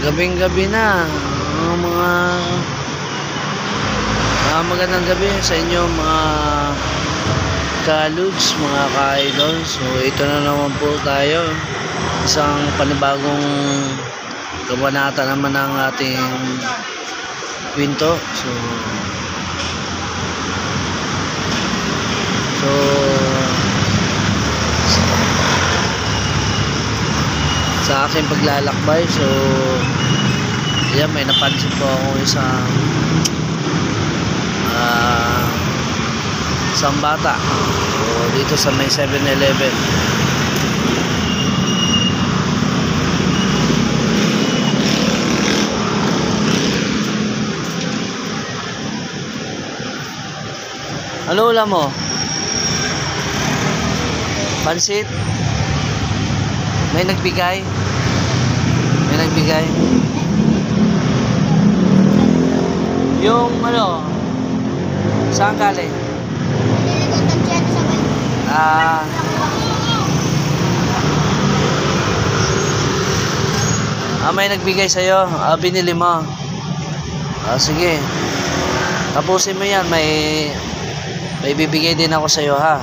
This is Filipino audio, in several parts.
Gabing-gabi na mga magandang gabi sa inyo mga ka-lods, mga ka-idol. So ito na naman po tayo, isang panibagong kabanata naman ng ating kwento. So sa aking paglalakbay, so yan, may napansin po akong isang bata dito sa may 7-Eleven. Ano ulam mo? Pansit? May nagbigay? May nagbigay? Yung ano? Saan galing? May nagbigay sa'yo. Binili mo. Sige. Tapusin mo yan. May bibigay din ako sa'yo, ha?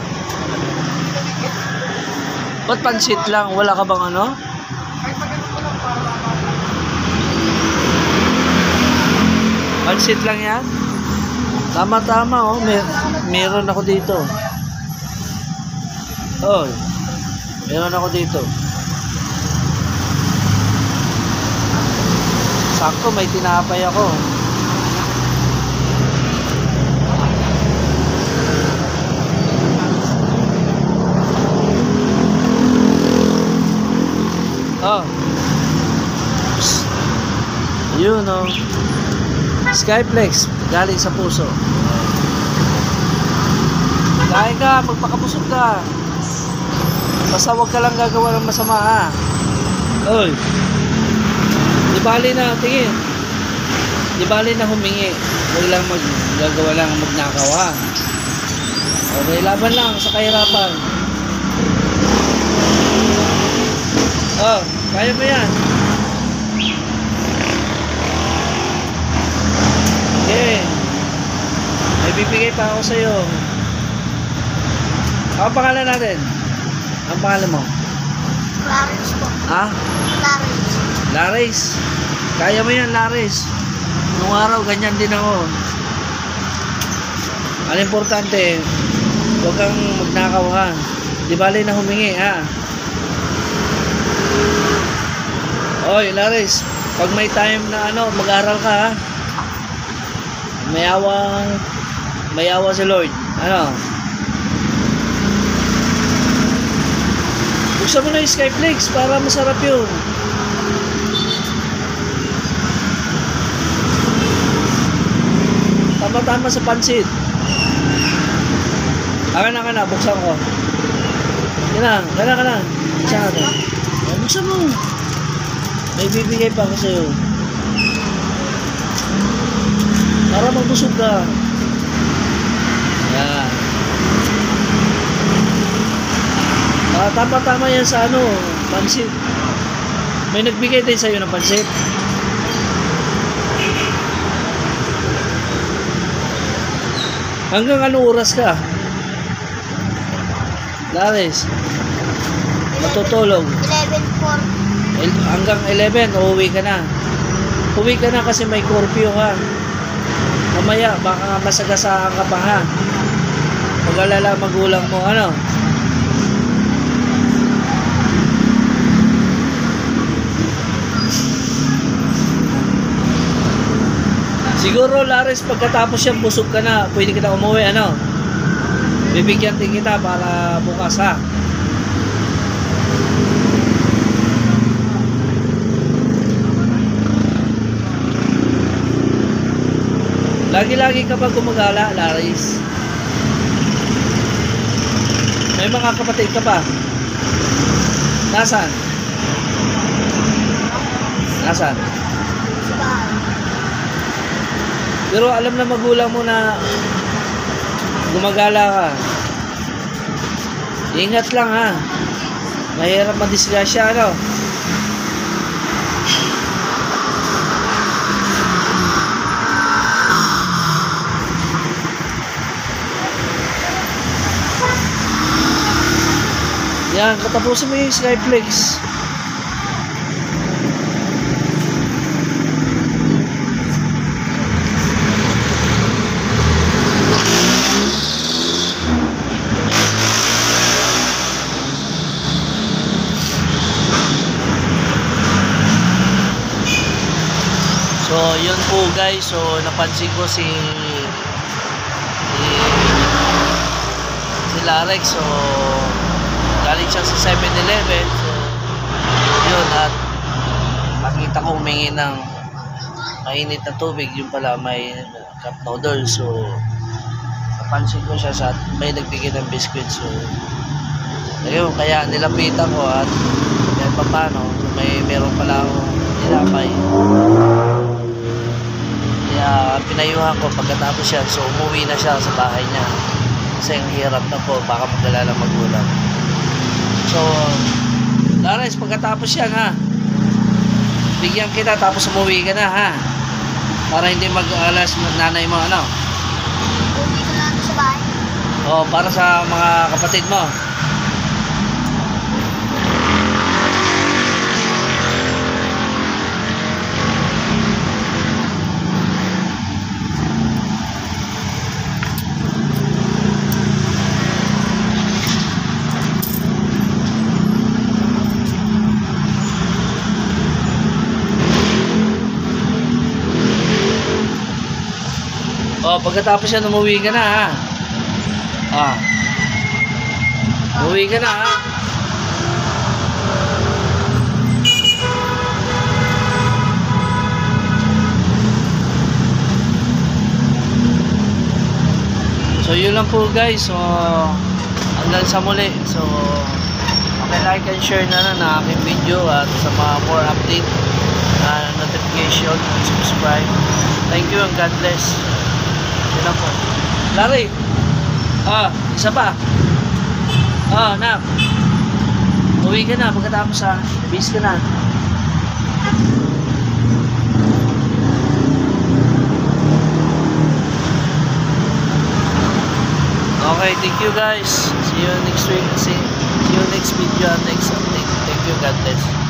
Ba't pansit lang? Wala ka bang ano? Pansit lang yan? Tama-tama, oh. Meron ako dito. Oh. Meron ako dito. Sakto, may tinapay ako. Oh. Yun, oh. Skyflex, galing sa puso. Kain ka, magpakabusog ka. Basta huwag ka lang gagawa ng masama, ha. Oy. Di bali na, tingin. Di bali na humingi. Huwag lang gagawa lang magnakaw, ha. Okay, laban lang sa kahirapan. Oh, kaya mo yan. Okay. May bibigay pa ako sa'yo. Ang pangalan natin? Ang pangalan mo? Laris po. Ha? Laris. Laris. Kaya mo yan, Laris. Nung araw, ganyan din ako. Ang importante, huwag kang magnakaw, ha. Di bali na humingi, ha. Oy, Laris, pag may time na ano, mag-aral ka, ha. May awa si Lord. Ano? Buksan mo na yung Skyflex para masarap yun. Tama-tama sa pansit. Kana, buksan ko. Kana. Buksan natin. Buksan mo. May bibigay pa ako sa'yo. Para magbusog ka. Yan. Tama-tama yan sa ano, pansit. May nagbigay din sa'yo ng pansit. Hanggang anong oras ka? Laris, matutulog. 11:04. Hanggang 11, uuwi ka na. Uwi ka na kasi may curfew, ha. Mamaya, baka masagasaan ka pa, ha. Pag-alala magulang mo, ano. Siguro, Laris, pagkatapos yan, busog ka na, pwede kita umuwi, ano. Bibigyan din kita para bukas, ha. Lagi-lagi ka ba gumagala, Laris? May mga kapatid ka pa? Nasaan? Nasaan? Pero alam na magulang mo na gumagala ka. Ingat lang, ha. Mahirap madisgrasya, ano? Yan, katapusin mo yung Skyflex. So, yun po guys. So, napansin ko si Larex. So, galing siya sa 7-Eleven. So, yun. At nakita ko humingi ng mainit na tubig. Yung pala may cup noodle. So, napansin ko siya sa may nagbigay ng biscuit. So, ayun. Kaya nilapitan ko at kahit pa paano, meron pala akong nilapay. Kaya pinayuhan ko pagkatapos yan. So umuwi na siya sa bahay niya. Kasi ang hirap na po. Baka magdala ng magulang. So Lares, pagkatapos yan ha, bigyan kita tapos umuwi ka na ha. Para hindi mag-alas ng nanay mo ano. Uwi ko lang sa bahay. O para sa mga kapatid mo. Oh, pagkatapos yan, umuwi ka na ha. Ah. Umuwi ka na ha. So, yun lang po guys. So, hanggang sa muli. So, like and share na na aking video at sa mga more update notification and subscribe. Thank you and God bless. Yun lang po. Larry, isa pa. Nak, uwi ka na pagkatapos ha. Bis ka na. Okay, thank you guys. See you next week. See you next video and next update. Thank you, God bless.